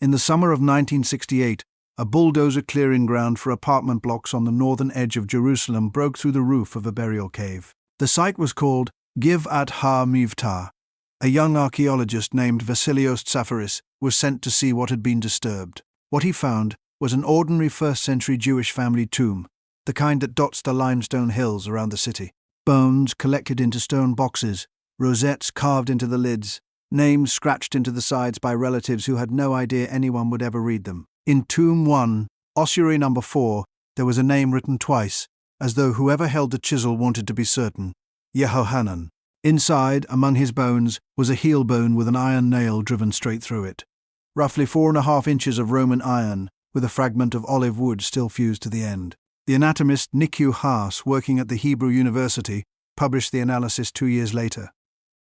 In the summer of 1968, a bulldozer clearing ground for apartment blocks on the northern edge of Jerusalem broke through the roof of a burial cave. The site was called Givat ha-Mivtah. A young archaeologist named Vasilios Tsafaris was sent to see what had been disturbed. What he found was an ordinary first-century Jewish family tomb, the kind that dots the limestone hills around the city. Bones collected into stone boxes, rosettes carved into the lids, names scratched into the sides by relatives who had no idea anyone would ever read them. In Tomb 1, ossuary number 4, there was a name written twice, as though whoever held the chisel wanted to be certain: Yehohanan. Inside, among his bones, was a heel bone with an iron nail driven straight through it. Roughly 4.5 inches of Roman iron, with a fragment of olive wood still fused to the end. The anatomist Nikiu Haas, working at the Hebrew University, published the analysis 2 years later.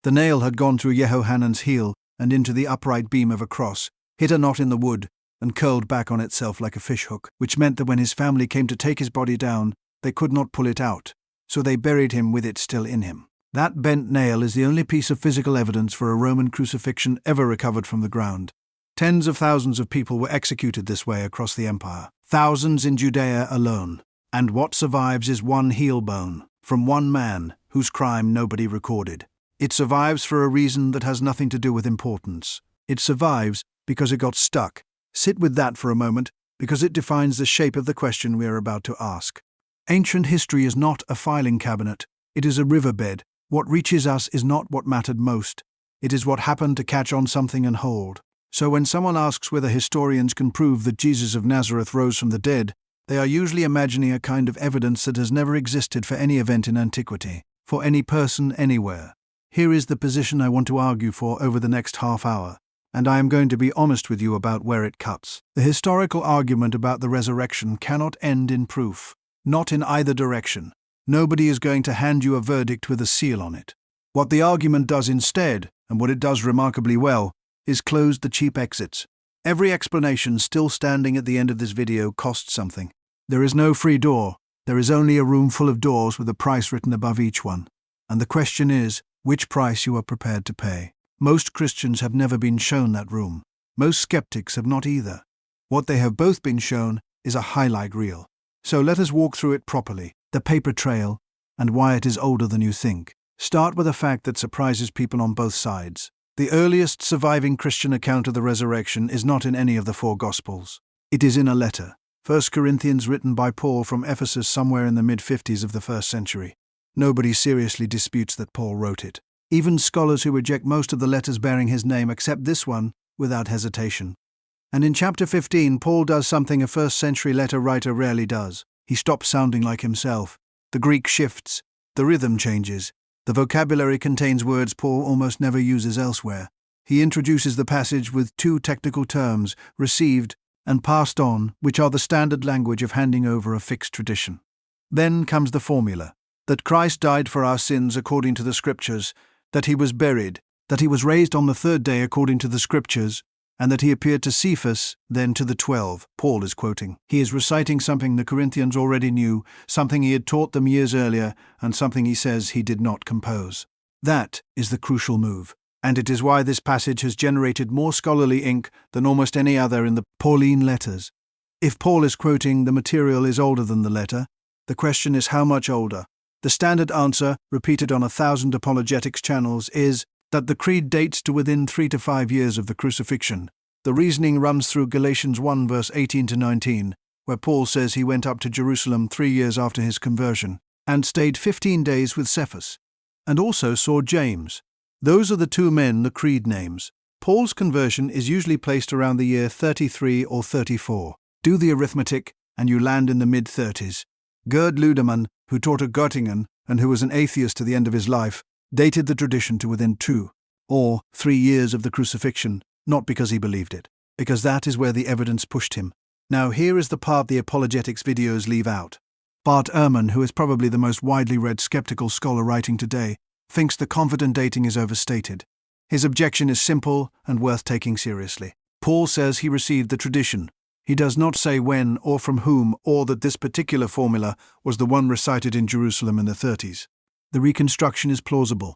The nail had gone through Yehohanan's heel and into the upright beam of a cross, hit a knot in the wood, and curled back on itself like a fishhook, which meant that when his family came to take his body down, they could not pull it out, so they buried him with it still in him. That bent nail is the only piece of physical evidence for a Roman crucifixion ever recovered from the ground. Tens of thousands of people were executed this way across the empire, thousands in Judea alone. And what survives is one heel bone, from one man, whose crime nobody recorded. It survives for a reason that has nothing to do with importance. It survives because it got stuck. Sit with that for a moment, because it defines the shape of the question we are about to ask. Ancient history is not a filing cabinet. It is a riverbed. What reaches us is not what mattered most. It is what happened to catch on something and hold. So when someone asks whether historians can prove that Jesus of Nazareth rose from the dead, they are usually imagining a kind of evidence that has never existed for any event in antiquity, for any person anywhere. Here is the position I want to argue for over the next half hour, and I am going to be honest with you about where it cuts. The historical argument about the resurrection cannot end in proof, not in either direction. Nobody is going to hand you a verdict with a seal on it. What the argument does instead, and what it does remarkably well, is close the cheap exits. Every explanation still standing at the end of this video costs something. There is no free door. There is only a room full of doors with a price written above each one. And the question is, which price you are prepared to pay. Most Christians have never been shown that room. Most skeptics have not either. What they have both been shown is a highlight reel. So let us walk through it properly, the paper trail, and why it is older than you think. Start with a fact that surprises people on both sides. The earliest surviving Christian account of the resurrection is not in any of the 4 Gospels. It is in a letter, 1 Corinthians, written by Paul from Ephesus somewhere in the mid-50s of the 1st century. Nobody seriously disputes that Paul wrote it. Even scholars who reject most of the letters bearing his name accept this one without hesitation. And in chapter 15, Paul does something a 1st century letter writer rarely does. He stops sounding like himself. The Greek shifts. The rhythm changes. The vocabulary contains words Paul almost never uses elsewhere. He introduces the passage with 2 technical terms, received and passed on, which are the standard language of handing over a fixed tradition. Then comes the formula: that Christ died for our sins according to the Scriptures, that he was buried, that he was raised on the 3rd day according to the Scriptures, and that he appeared to Cephas, then to the 12. Paul is quoting. He is reciting something the Corinthians already knew, something he had taught them years earlier, and something he says he did not compose. That is the crucial move, and it is why this passage has generated more scholarly ink than almost any other in the Pauline letters. If Paul is quoting the material is older than the letter, the question is how much older. The standard answer, repeated on 1,000 apologetics channels, is that the creed dates to within 3 to 5 years of the crucifixion. The reasoning runs through Galatians 1 verse 18 to 19, where Paul says he went up to Jerusalem 3 years after his conversion, and stayed 15 days with Cephas, and also saw James. Those are the 2 men the creed names. Paul's conversion is usually placed around the year 33 or 34. Do the arithmetic, and you land in the mid-30s. Gerd Ludemann, who taught at Göttingen and who was an atheist to the end of his life, dated the tradition to within 2 or 3 years of the crucifixion, not because he believed it, because that is where the evidence pushed him. Now here is the part the Apologetics videos leave out. Bart Ehrman, who is probably the most widely read skeptical scholar writing today, thinks the confident dating is overstated. His objection is simple and worth taking seriously. Paul says he received the tradition. He does not say when or from whom, or that this particular formula was the one recited in Jerusalem in the 30s. The reconstruction is plausible.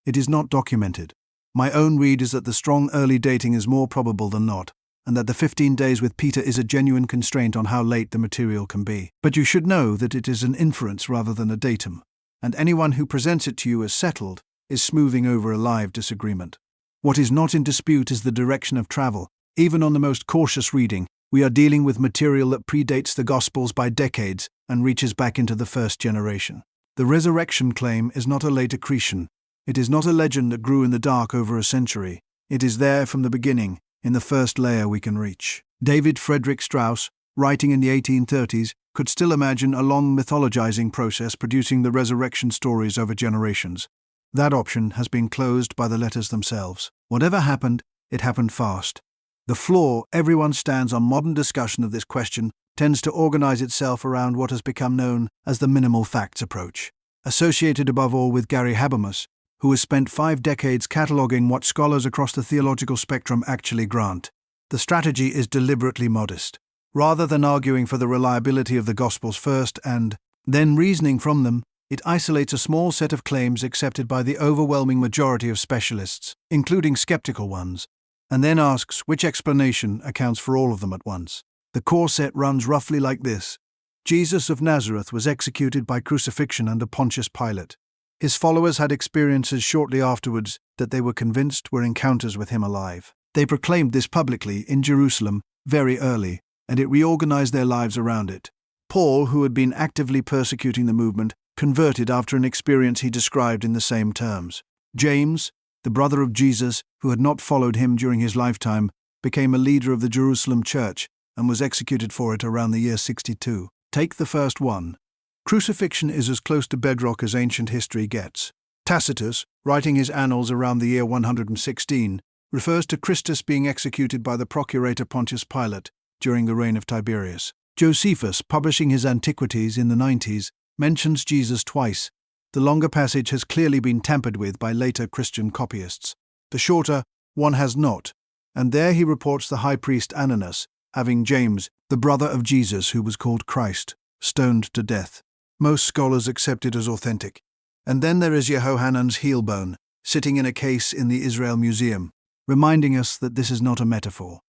It is not documented. My own read is that the strong early dating is more probable than not. and that the 15 days with Peter is a genuine constraint on how late the material can be. But you should know that it is an inference rather than a datum, and anyone who presents it to you as settled is smoothing over a live disagreement. What is not in dispute is the direction of travel. Even on the most cautious reading, we are dealing with material that predates the Gospels by decades and reaches back into the first generation. The resurrection claim is not a late accretion. It is not a legend that grew in the dark over a century. It is there from the beginning, in the first layer we can reach. David Frederick Strauss, writing in the 1830s, could still imagine a long mythologizing process producing the resurrection stories over generations. That option has been closed by the letters themselves. Whatever happened, it happened fast. The flaw everyone stands on modern discussion of this question tends to organize itself around what has become known as the minimal facts approach, associated above all with Gary Habermas, who has spent 5 decades cataloging what scholars across the theological spectrum actually grant. The strategy is deliberately modest. Rather than arguing for the reliability of the Gospels first and then reasoning from them, it isolates a small set of claims accepted by the overwhelming majority of specialists, including skeptical ones, and then asks which explanation accounts for all of them at once. The core set runs roughly like this. Jesus of Nazareth was executed by crucifixion under Pontius Pilate. His followers had experiences shortly afterwards that they were convinced were encounters with him alive. They proclaimed this publicly in Jerusalem very early, and it reorganized their lives around it. Paul, who had been actively persecuting the movement, converted after an experience he described in the same terms. James, the brother of Jesus, who had not followed him during his lifetime, became a leader of the Jerusalem church and was executed for it around the year 62. Take the first one. Crucifixion is as close to bedrock as ancient history gets. Tacitus, writing his annals around the year 116, refers to Christus being executed by the procurator Pontius Pilate during the reign of Tiberius. Josephus, publishing his Antiquities in the 90s, mentions Jesus twice. The longer passage has clearly been tampered with by later Christian copyists. The shorter one has not, and there he reports the high priest Ananus having James, the brother of Jesus who was called Christ, stoned to death. Most scholars accept it as authentic. And then there is Jehohanan's heel bone, sitting in a case in the Israel Museum, reminding us that this is not a metaphor.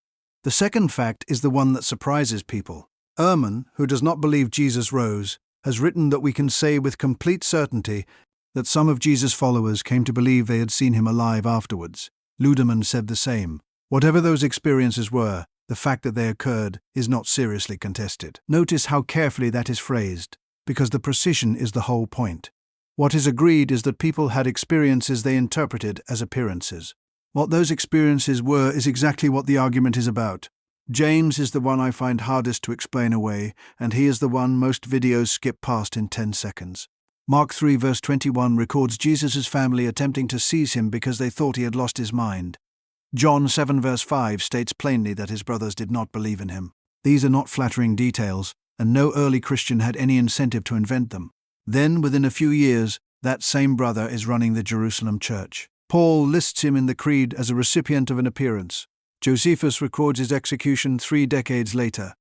The second fact is the one that surprises people. Ehrman, who does not believe Jesus rose, has written that we can say with complete certainty that some of Jesus' followers came to believe they had seen him alive afterwards. Ludemann said the same. Whatever those experiences were, the fact that they occurred is not seriously contested. Notice how carefully that is phrased, because the precision is the whole point. What is agreed is that people had experiences they interpreted as appearances. What those experiences were is exactly what the argument is about. James is the one I find hardest to explain away, and he is the one most videos skip past in 10 seconds. Mark 3 verse 21 records Jesus' family attempting to seize him because they thought he had lost his mind. John 7 verse 5 states plainly that his brothers did not believe in him. These are not flattering details, and no early Christian had any incentive to invent them. Then, within a few years, that same brother is running the Jerusalem church. Paul lists him in the Creed as a recipient of an appearance. Josephus records his execution 3 decades later.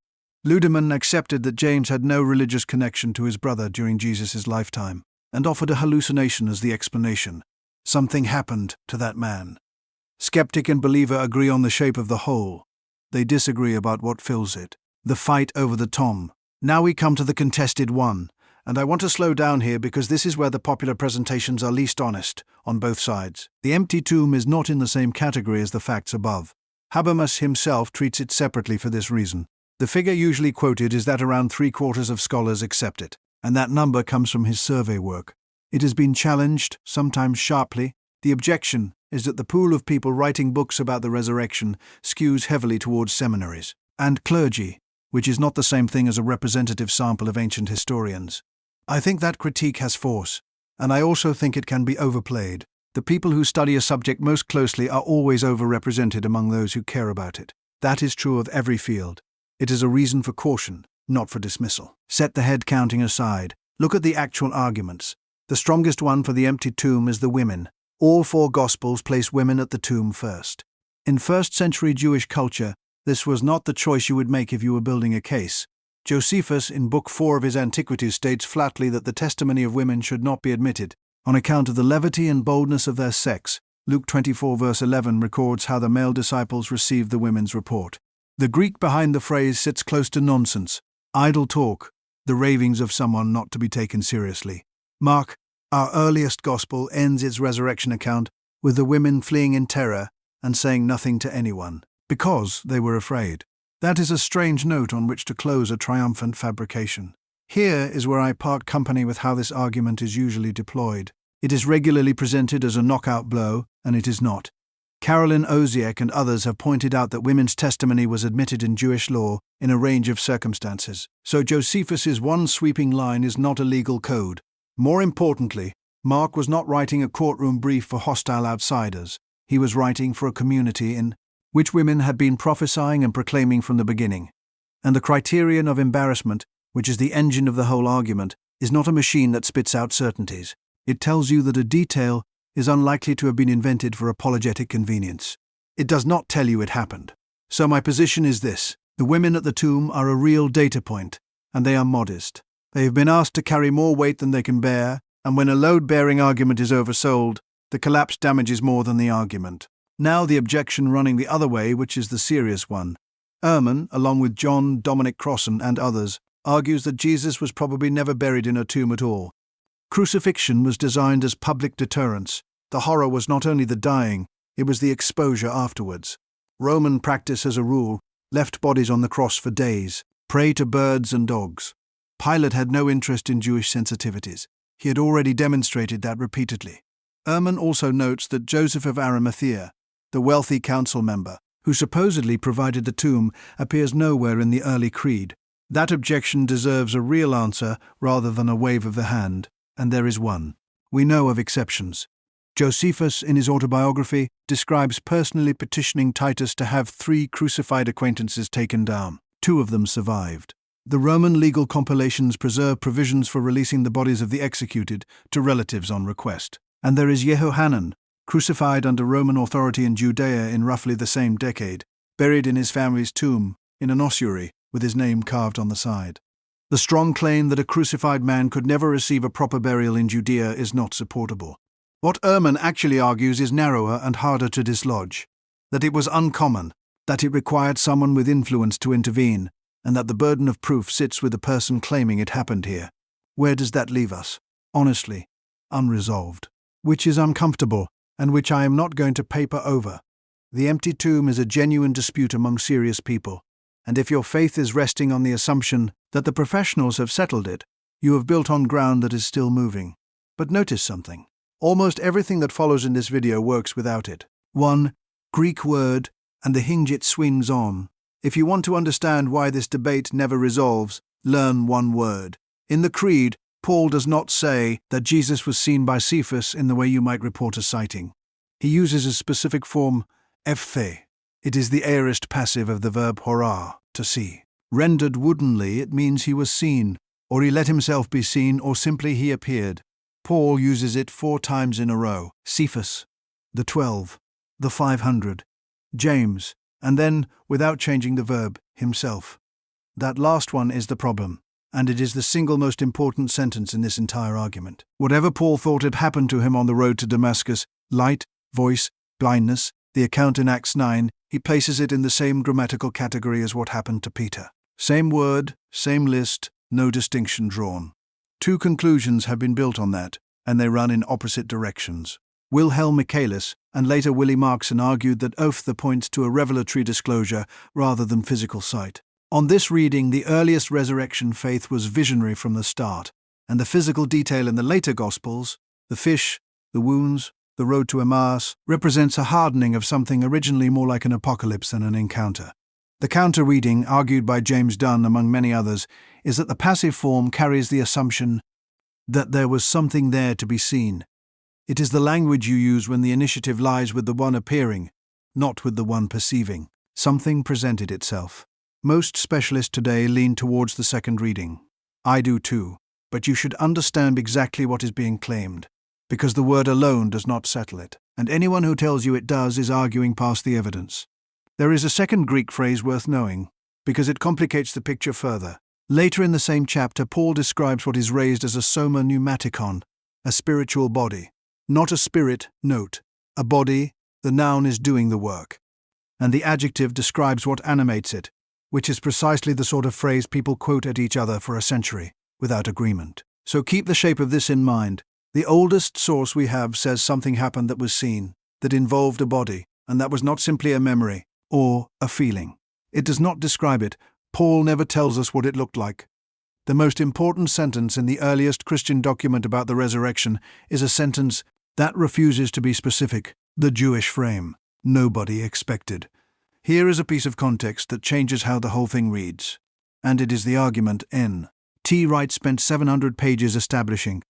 Ludemann accepted that James had no religious connection to his brother during Jesus' lifetime, and offered a hallucination as the explanation. Something happened to that man. Skeptic and believer agree on the shape of the whole. They disagree about what fills it. The fight over the tomb. Now we come to the contested one, and I want to slow down here because this is where the popular presentations are least honest, on both sides. The empty tomb is not in the same category as the facts above. Habermas himself treats it separately for this reason. The figure usually quoted is that around 3/4 of scholars accept it, and that number comes from his survey work. It has been challenged, sometimes sharply. The objection is that the pool of people writing books about the resurrection skews heavily towards seminaries and clergy, which is not the same thing as a representative sample of ancient historians. I think that critique has force, and I also think it can be overplayed. The people who study a subject most closely are always overrepresented among those who care about it. That is true of every field. It is a reason for caution, not for dismissal. Set the head counting aside. Look at the actual arguments. The strongest one for the empty tomb is the women. All 4 Gospels place women at the tomb first. In first-century Jewish culture, this was not the choice you would make if you were building a case. Josephus, in Book 4 of his Antiquities, states flatly that the testimony of women should not be admitted, on account of the levity and boldness of their sex. Luke 24 verse 11 records how the male disciples received the women's report. The Greek behind the phrase sits close to nonsense, idle talk, the ravings of someone not to be taken seriously. Mark, our earliest gospel, ends its resurrection account with the women fleeing in terror and saying nothing to anyone, because they were afraid. That is a strange note on which to close a triumphant fabrication. Here is where I part company with how this argument is usually deployed. It is regularly presented as a knockout blow, and it is not. Carolyn Oziek and others have pointed out that women's testimony was admitted in Jewish law in a range of circumstances, so Josephus's one sweeping line is not a legal code. More importantly, Mark was not writing a courtroom brief for hostile outsiders. He was writing for a community in which women had been prophesying and proclaiming from the beginning. And the criterion of embarrassment, which is the engine of the whole argument, is not a machine that spits out certainties. It tells you that a detail is unlikely to have been invented for apologetic convenience. It does not tell you it happened. So my position is this: the women at the tomb are a real data point, and they are modest. They have been asked to carry more weight than they can bear, and when a load-bearing argument is oversold, the collapse damages more than the argument. Now the objection running the other way, which is the serious one. Ehrman, along with John Dominic Crossan and others, argues that Jesus was probably never buried in a tomb at all. Crucifixion was designed as public deterrence. The horror was not only the dying, it was the exposure afterwards. Roman practice, as a rule, left bodies on the cross for days, prey to birds and dogs. Pilate had no interest in Jewish sensitivities. He had already demonstrated that repeatedly. Ehrman also notes that Joseph of Arimathea, the wealthy council member, who supposedly provided the tomb, appears nowhere in the early creed. That objection deserves a real answer rather than a wave of the hand. And there is one. We know of exceptions. Josephus, in his autobiography, describes personally petitioning Titus to have 3 crucified acquaintances taken down. 2 of them survived. The Roman legal compilations preserve provisions for releasing the bodies of the executed to relatives on request. And there is Jehohanan, crucified under Roman authority in Judea in roughly the same decade, buried in his family's tomb in an ossuary with his name carved on the side. The strong claim that a crucified man could never receive a proper burial in Judea is not supportable. What Ehrman actually argues is narrower and harder to dislodge, that it was uncommon, that it required someone with influence to intervene, and that the burden of proof sits with the person claiming it happened here. Where does that leave us? Honestly, unresolved. Which is uncomfortable, and which I am not going to paper over. The empty tomb is a genuine dispute among serious people, and if your faith is resting on the assumption that the professionals have settled it, you have built on ground that is still moving. But notice something. Almost everything that follows in this video works without it. 1. Greek word, and the hinge it swings on. If you want to understand why this debate never resolves, learn one word. In the Creed, Paul does not say that Jesus was seen by Cephas in the way you might report a sighting. He uses a specific form, ōphthē. It is the aorist passive of the verb horā, to see. Rendered woodenly, it means he was seen, or he let himself be seen, or simply he appeared. Paul uses it 4 times in a row. Cephas, the 12, the 500, James, and then, without changing the verb, himself. That last one is the problem, and it is the single most important sentence in this entire argument. Whatever Paul thought had happened to him on the road to Damascus, light, voice, blindness, the account in Acts 9, he places it in the same grammatical category as what happened to Peter. Same word, same list, no distinction drawn. 2 conclusions have been built on that, and they run in opposite directions. Wilhelm Michaelis and later Willie Markson argued that ōphthē points to a revelatory disclosure rather than physical sight. On this reading, the earliest resurrection faith was visionary from the start, and the physical detail in the later Gospels, the fish, the wounds, the road to Emmaus, represents a hardening of something originally more like an apocalypse than an encounter. The counter-reading, argued by James Dunn among many others, is that the passive form carries the assumption that there was something there to be seen. It is the language you use when the initiative lies with the one appearing, not with the one perceiving. Something presented itself. Most specialists today lean towards the second reading. I do too, but you should understand exactly what is being claimed, because the word alone does not settle it, and anyone who tells you it does is arguing past the evidence. There is a second Greek phrase worth knowing, because it complicates the picture further. Later in the same chapter, Paul describes what is raised as a soma pneumatikon, a spiritual body. Not a spirit, note. A body, the noun is doing the work. and the adjective describes what animates it, which is precisely the sort of phrase people quote at each other for a century, without agreement. So keep the shape of this in mind. The oldest source we have says something happened that was seen, that involved a body, and that was not simply a memory, or a feeling. It does not describe it. Paul never tells us what it looked like. The most important sentence in the earliest Christian document about the resurrection is a sentence that refuses to be specific: the Jewish frame. Nobody expected. Here is a piece of context that changes how the whole thing reads. And it is the argument N.T. Wright spent 700 pages establishing.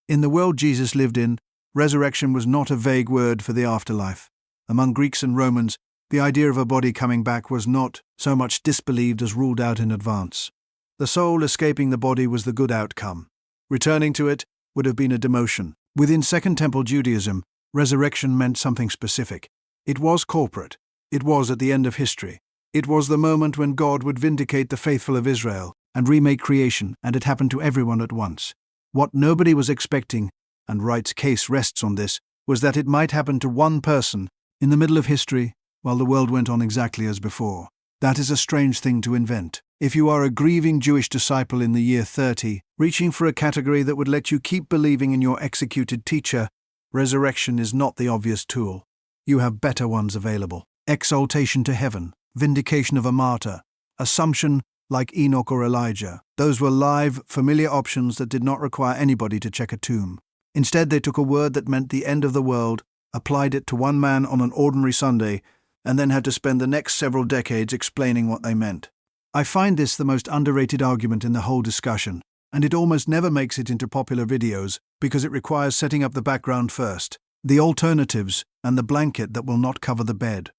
In the world Jesus lived in, resurrection was not a vague word for the afterlife. Among Greeks and Romans, the idea of a body coming back was not so much disbelieved as ruled out in advance. The soul escaping the body was the good outcome. Returning to it would have been a demotion. Within Second Temple Judaism, resurrection meant something specific. It was corporate. It was at the end of history. It was the moment when God would vindicate the faithful of Israel and remake creation, and it happened to everyone at once. What nobody was expecting, and Wright's case rests on this, was that it might happen to one person in the middle of history while the world went on exactly as before. That is a strange thing to invent. If you are a grieving Jewish disciple in the year 30, reaching for a category that would let you keep believing in your executed teacher, resurrection is not the obvious tool. You have better ones available. Exaltation to heaven, vindication of a martyr, assumption like Enoch or Elijah. Those were live, familiar options that did not require anybody to check a tomb. Instead, they took a word that meant the end of the world, applied it to one man on an ordinary Sunday, and then had to spend the next several decades explaining what they meant. I find this the most underrated argument in the whole discussion, and it almost never makes it into popular videos because it requires setting up the background first, the alternatives, and the blanket that will not cover the bed.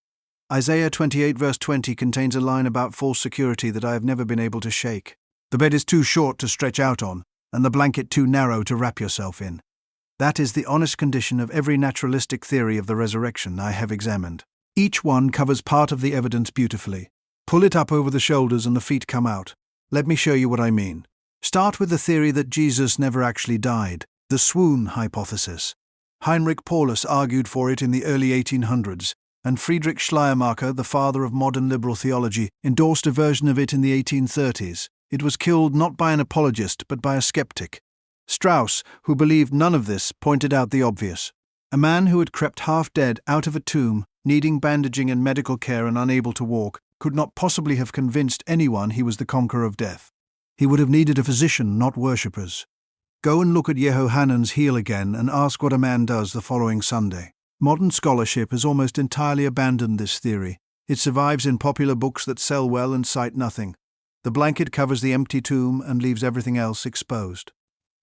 Isaiah 28 verse 20 contains a line about false security that I have never been able to shake. The bed is too short to stretch out on, and the blanket too narrow to wrap yourself in. That is the honest condition of every naturalistic theory of the resurrection I have examined. Each one covers part of the evidence beautifully. Pull it up over the shoulders and the feet come out. Let me show you what I mean. Start with the theory that Jesus never actually died, the swoon hypothesis. Heinrich Paulus argued for it in the early 1800s, and Friedrich Schleiermacher, the father of modern liberal theology, endorsed a version of it in the 1830s. It was killed not by an apologist but by a skeptic. Strauss, who believed none of this, pointed out the obvious. A man who had crept half dead out of a tomb, needing bandaging and medical care and unable to walk, could not possibly have convinced anyone he was the conqueror of death. He would have needed a physician, not worshippers. Go and look at Yehohanan's heel again and ask what a man does the following Sunday. Modern scholarship has almost entirely abandoned this theory. It survives in popular books that sell well and cite nothing. The blanket covers the empty tomb and leaves everything else exposed.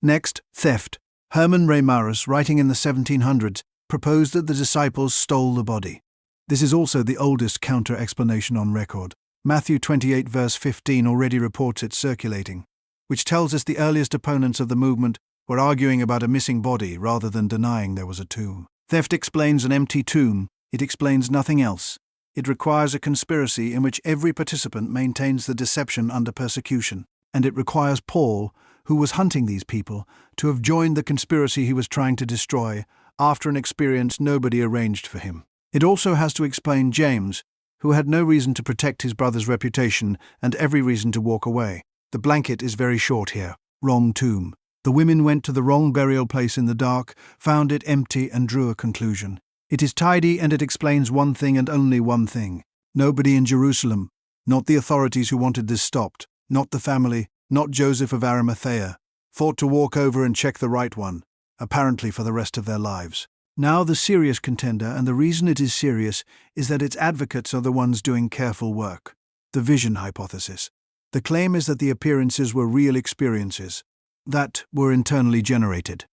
Next, theft. Hermann Reimarus, writing in the 1700s, proposed that the disciples stole the body. This is also the oldest counter-explanation on record. Matthew 28 verse 15 already reports it circulating, which tells us the earliest opponents of the movement were arguing about a missing body rather than denying there was a tomb. Theft explains an empty tomb. It explains nothing else. It requires a conspiracy in which every participant maintains the deception under persecution, and it requires Paul, who was hunting these people, to have joined the conspiracy he was trying to destroy after an experience nobody arranged for him. It also has to explain James, who had no reason to protect his brother's reputation and every reason to walk away. The blanket is very short here. Wrong tomb. The women went to the wrong burial place in the dark, found it empty and drew a conclusion. It is tidy and it explains one thing and only one thing. Nobody in Jerusalem, not the authorities who wanted this stopped, not the family, not Joseph of Arimathea, thought to walk over and check the right one, apparently for the rest of their lives. Now the serious contender, and the reason it is serious, is that its advocates are the ones doing careful work. The vision hypothesis. The claim is that the appearances were real experiences, that were internally generated.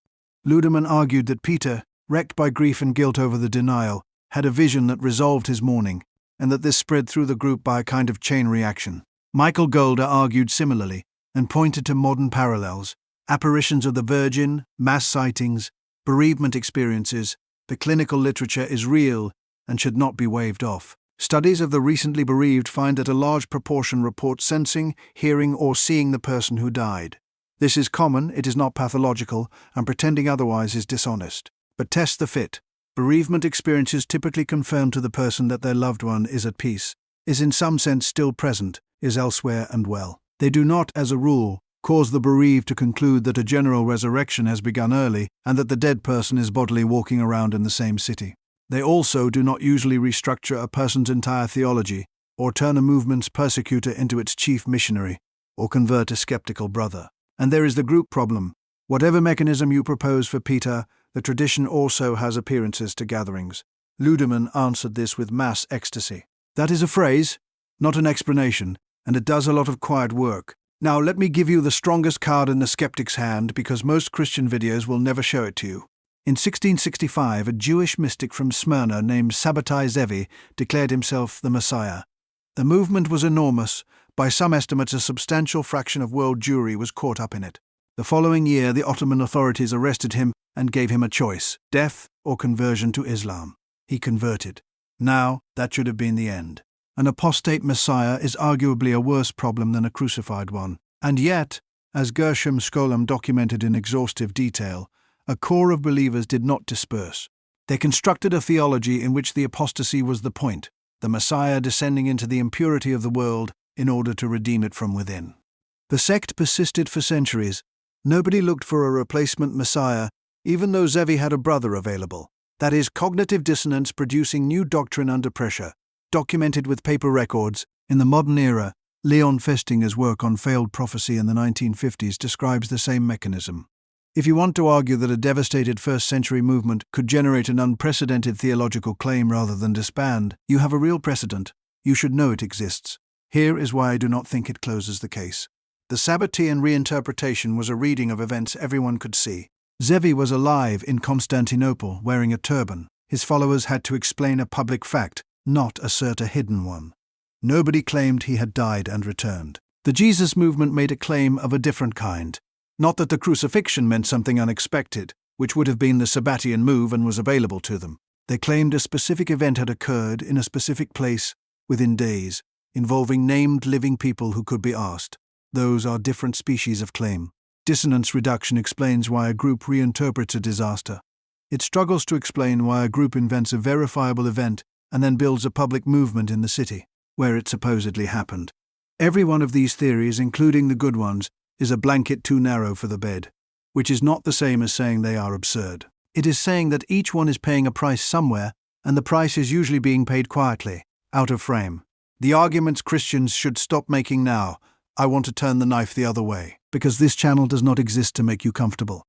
Ludemann argued that Peter, wrecked by grief and guilt over the denial, had a vision that resolved his mourning, and that this spread through the group by a kind of chain reaction. Michael Golder argued similarly, and pointed to modern parallels: apparitions of the Virgin, mass sightings, bereavement experiences. The clinical literature is real and should not be waved off. Studies of the recently bereaved find that a large proportion report sensing, hearing, or seeing the person who died. This is common, it is not pathological, and pretending otherwise is dishonest. But test the fit. Bereavement experiences typically confirm to the person that their loved one is at peace, is in some sense still present, is elsewhere and well. They do not, as a rule, cause the bereaved to conclude that a general resurrection has begun early and that the dead person is bodily walking around in the same city. They also do not usually restructure a person's entire theology, or turn a movement's persecutor into its chief missionary, or convert a skeptical brother. And there is the group problem. Whatever mechanism you propose for Peter, the tradition also has appearances to gatherings. Ludemann answered this with mass ecstasy. That is a phrase, not an explanation, and it does a lot of quiet work. Now let me give you the strongest card in the skeptic's hand, because most Christian videos will never show it to you. In 1665, a Jewish mystic from Smyrna named Sabbatai Zevi declared himself the Messiah. The movement was enormous. By some estimates, a substantial fraction of world Jewry was caught up in it. The following year, the Ottoman authorities arrested him and gave him a choice: death or conversion to Islam. He converted. Now, that should have been the end. An apostate Messiah is arguably a worse problem than a crucified one. And yet, as Gershom Scholem documented in exhaustive detail, a core of believers did not disperse. They constructed a theology in which the apostasy was the point, the Messiah descending into the impurity of the world in order to redeem it from within. The sect persisted for centuries. Nobody looked for a replacement Messiah, even though Zevi had a brother available. That is, cognitive dissonance producing new doctrine under pressure, documented with paper records. In the modern era, Leon Festinger's work on failed prophecy in the 1950s describes the same mechanism. If you want to argue that a devastated first-century movement could generate an unprecedented theological claim rather than disband, you have a real precedent. You should know it exists. Here is why I do not think it closes the case. The Sabbatean reinterpretation was a reading of events everyone could see. Zevi was alive in Constantinople wearing a turban. His followers had to explain a public fact, not assert a hidden one. Nobody claimed he had died and returned. The Jesus movement made a claim of a different kind. Not that the crucifixion meant something unexpected, which would have been the Sabbatean move and was available to them. They claimed a specific event had occurred in a specific place within days, involving named living people who could be asked. Those are different species of claim. Dissonance reduction explains why a group reinterprets a disaster. It struggles to explain why a group invents a verifiable event and then builds a public movement in the city, where it supposedly happened. Every one of these theories, including the good ones, is a blanket too narrow for the bed, which is not the same as saying they are absurd. It is saying that each one is paying a price somewhere, and the price is usually being paid quietly, out of frame. The arguments Christians should stop making now: I want to turn the knife the other way, because this channel does not exist to make you comfortable.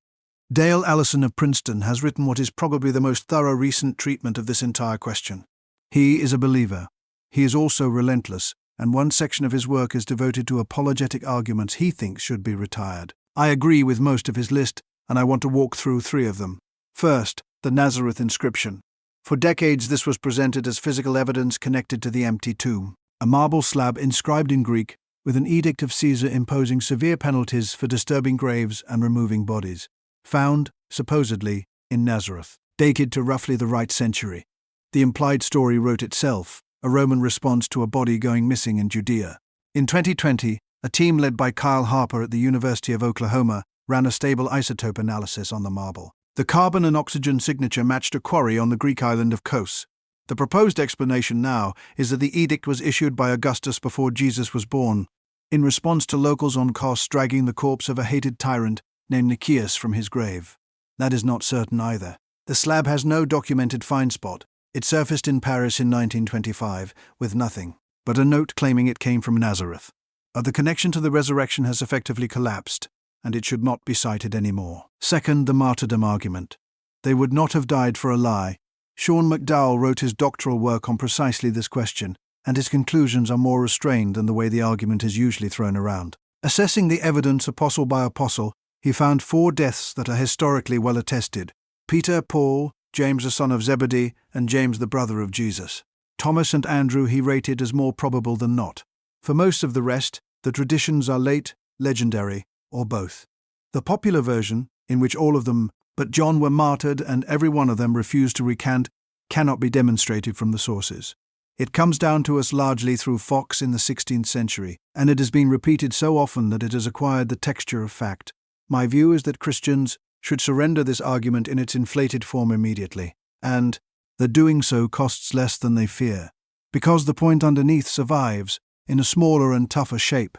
Dale Allison of Princeton has written what is probably the most thorough recent treatment of this entire question. He is a believer. He is also relentless, and one section of his work is devoted to apologetic arguments he thinks should be retired. I agree with most of his list, and I want to walk through three of them. First, the Nazareth inscription. For decades this was presented as physical evidence connected to the empty tomb, a marble slab inscribed in Greek, with an edict of Caesar imposing severe penalties for disturbing graves and removing bodies. Found, supposedly, in Nazareth. Dated to roughly the right century. The implied story wrote itself, a Roman response to a body going missing in Judea. In 2020, a team led by Kyle Harper at the University of Oklahoma ran a stable isotope analysis on the marble. The carbon and oxygen signature matched a quarry on the Greek island of Kos. The proposed explanation now is that the edict was issued by Augustus before Jesus was born, in response to locals on Kos dragging the corpse of a hated tyrant named Nicias from his grave. That is not certain either. The slab has no documented find spot. It surfaced in Paris in 1925 with nothing but a note claiming it came from Nazareth. The connection to the resurrection has effectively collapsed, and it should not be cited anymore. Second, the martyrdom argument. They would not have died for a lie. Sean McDowell wrote his doctoral work on precisely this question, and his conclusions are more restrained than the way the argument is usually thrown around. Assessing the evidence apostle by apostle, he found 4 deaths that are historically well attested: Peter, Paul, James the son of Zebedee, and James the brother of Jesus. Thomas and Andrew he rated as more probable than not. For most of the rest, the traditions are late, legendary, or both. The popular version, in which all of them but John were martyred and every one of them refused to recant, cannot be demonstrated from the sources. It comes down to us largely through Fox in the 16th century, and it has been repeated so often that it has acquired the texture of fact. My view is that Christians should surrender this argument in its inflated form immediately. and that doing so costs less than they fear, because the point underneath survives, in a smaller and tougher shape.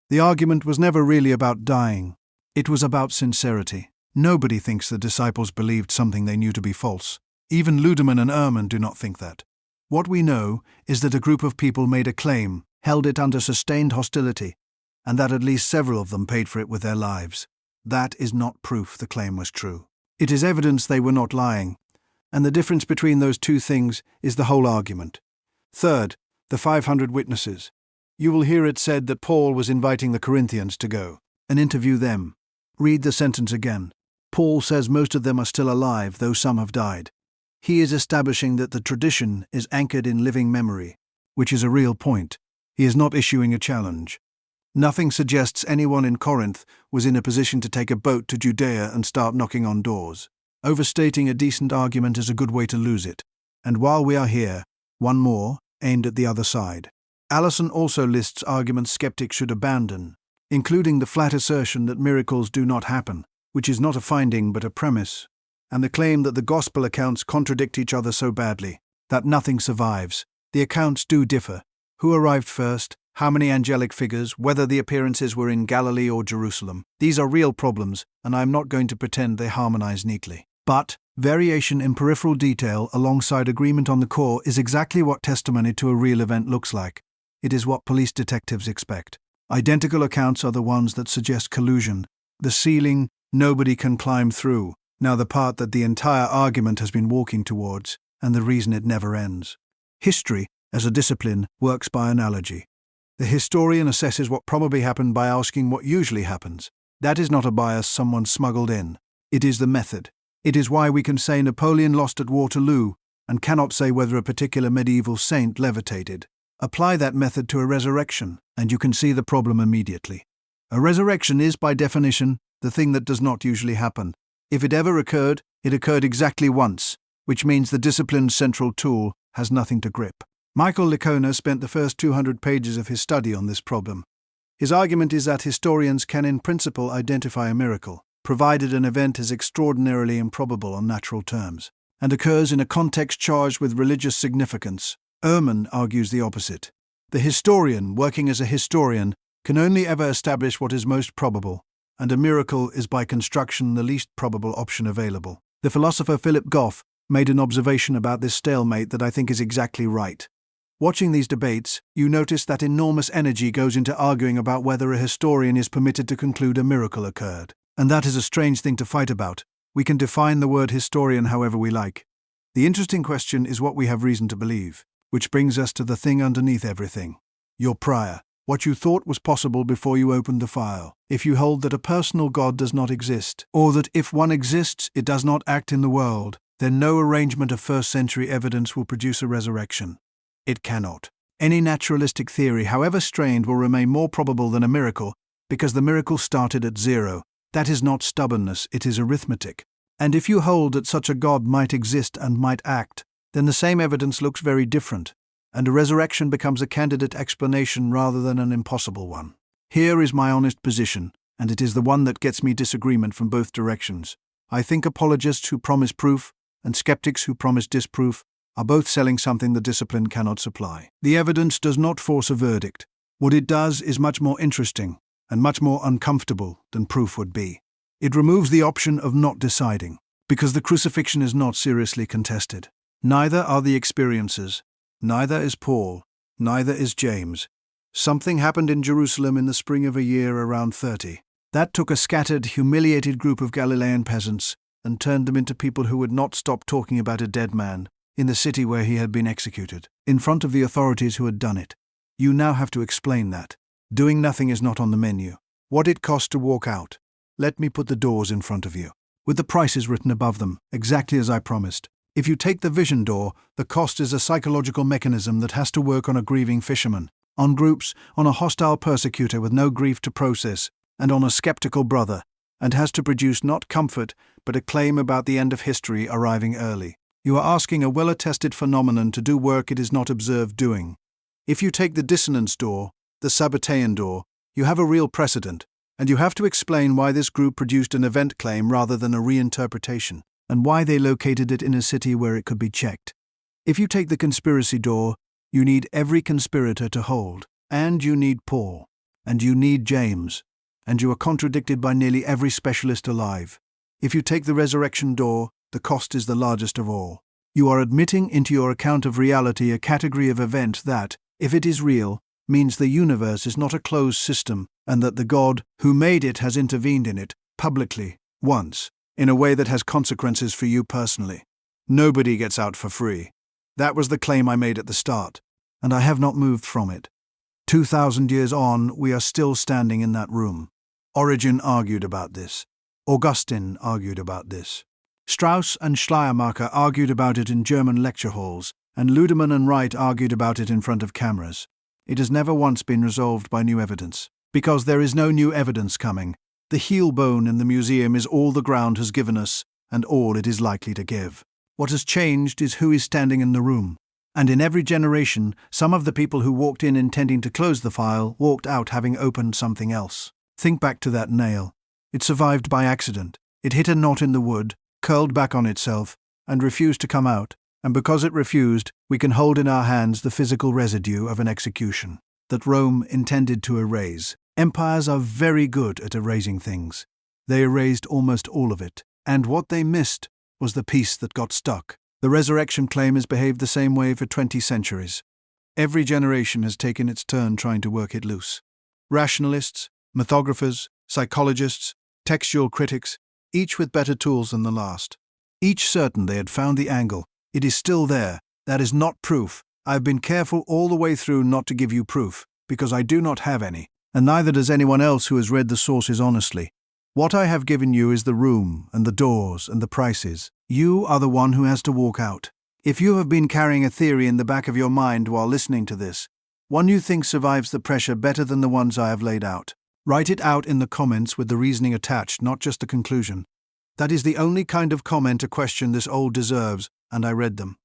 The argument was never really about dying. It was about sincerity. Nobody thinks the disciples believed something they knew to be false. Even Ludemann and Ehrman do not think that. What we know is that a group of people made a claim, held it under sustained hostility, and that at least several of them paid for it with their lives. That is not proof the claim was true. It is evidence they were not lying, and the difference between those two things is the whole argument. Third, the 500 witnesses. You will hear it said that Paul was inviting the Corinthians to go and interview them. Read the sentence again. Paul says most of them are still alive, though some have died. He is establishing that the tradition is anchored in living memory, which is a real point. He is not issuing a challenge. Nothing suggests anyone in Corinth was in a position to take a boat to Judea and start knocking on doors. Overstating a decent argument is a good way to lose it. And while we are here, one more, aimed at the other side. Allison also lists arguments skeptics should abandon, including the flat assertion that miracles do not happen, which is not a finding but a premise, and the claim that the gospel accounts contradict each other so badly that nothing survives. The accounts do differ. Who arrived first? How many angelic figures? Whether the appearances were in Galilee or Jerusalem? These are real problems, and I am not going to pretend they harmonize neatly. But variation in peripheral detail alongside agreement on the core is exactly what testimony to a real event looks like. It is what police detectives expect. Identical accounts are the ones that suggest collusion. The ceiling nobody can climb through. Now the part that the entire argument has been walking towards, and the reason it never ends. History, as a discipline, works by analogy. The historian assesses what probably happened by asking what usually happens. That is not a bias someone smuggled in. It is the method. It is why we can say Napoleon lost at Waterloo, and cannot say whether a particular medieval saint levitated. Apply that method to a resurrection, and you can see the problem immediately. A resurrection is, by definition, the thing that does not usually happen. If it ever occurred, it occurred exactly once, which means the discipline's central tool has nothing to grip. Michael Licona spent the first 200 pages of his study on this problem. His argument is that historians can in principle identify a miracle, provided an event is extraordinarily improbable on natural terms, and occurs in a context charged with religious significance. Ehrman argues the opposite. The historian, working as a historian, can only ever establish what is most probable, and a miracle is by construction the least probable option available. The philosopher Philip Goff made an observation about this stalemate that I think is exactly right. Watching these debates, you notice that enormous energy goes into arguing about whether a historian is permitted to conclude a miracle occurred. And that is a strange thing to fight about. We can define the word historian however we like. The interesting question is what we have reason to believe, which brings us to the thing underneath everything. Your prior. What you thought was possible before you opened the file. If you hold that a personal God does not exist, or that if one exists, it does not act in the world, then no arrangement of first-century evidence will produce a resurrection. It cannot. Any naturalistic theory, however strained, will remain more probable than a miracle, because the miracle started at zero. That is not stubbornness, it is arithmetic. And if you hold that such a God might exist and might act, then the same evidence looks very different, and a resurrection becomes a candidate explanation rather than an impossible one. Here is my honest position, and it is the one that gets me disagreement from both directions. I think apologists who promise proof and skeptics who promise disproof are both selling something the discipline cannot supply. The evidence does not force a verdict. What it does is much more interesting and much more uncomfortable than proof would be. It removes the option of not deciding, because the crucifixion is not seriously contested. Neither are the experiences. Neither is Paul, neither is James. Something happened in Jerusalem in the spring of a year around 30. That took a scattered, humiliated group of Galilean peasants and turned them into people who would not stop talking about a dead man in the city where he had been executed, in front of the authorities who had done it. You now have to explain that. Doing nothing is not on the menu. What it costs to walk out. Let me put the doors in front of you, with the prices written above them, exactly as I promised. If you take the vision door, the cost is a psychological mechanism that has to work on a grieving fisherman, on groups, on a hostile persecutor with no grief to process, and on a skeptical brother, and has to produce not comfort, but a claim about the end of history arriving early. You are asking a well-attested phenomenon to do work it is not observed doing. If you take the dissonance door, the Sabbatai door, you have a real precedent, and you have to explain why this group produced an event claim rather than a reinterpretation. and why they located it in a city where it could be checked. If you take the conspiracy door, you need every conspirator to hold, and you need Paul, and you need James, and you are contradicted by nearly every specialist alive. If you take the resurrection door, the cost is the largest of all. You are admitting into your account of reality a category of event that, if it is real, means the universe is not a closed system and that the God who made it has intervened in it, publicly, once, in a way that has consequences for you personally. Nobody gets out for free. That was the claim I made at the start, and I have not moved from it. 2,000 years on, we are still standing in that room. Origen argued about this. Augustine argued about this. Strauss and Schleiermacher argued about it in German lecture halls, and Ludemann and Wright argued about it in front of cameras. It has never once been resolved by new evidence. Because there is no new evidence coming. The heel bone in the museum is all the ground has given us, and all it is likely to give. What has changed is who is standing in the room. And in every generation, some of the people who walked in intending to close the file walked out having opened something else. Think back to that nail. It survived by accident. It hit a knot in the wood, curled back on itself, and refused to come out. And because it refused, we can hold in our hands the physical residue of an execution that Rome intended to erase. Empires are very good at erasing things. They erased almost all of it, and what they missed was the piece that got stuck. The resurrection claim has behaved the same way for 20 centuries. Every generation has taken its turn trying to work it loose. Rationalists, mythographers, psychologists, textual critics, each with better tools than the last. Each certain they had found the angle. It is still there. That is not proof. I have been careful all the way through not to give you proof, because I do not have any, and neither does anyone else who has read the sources honestly. What I have given you is the room, and the doors, and the prices. You are the one who has to walk out. If you have been carrying a theory in the back of your mind while listening to this, one you think survives the pressure better than the ones I have laid out, write it out in the comments with the reasoning attached, not just the conclusion. That is the only kind of comment a question this old deserves, and I read them.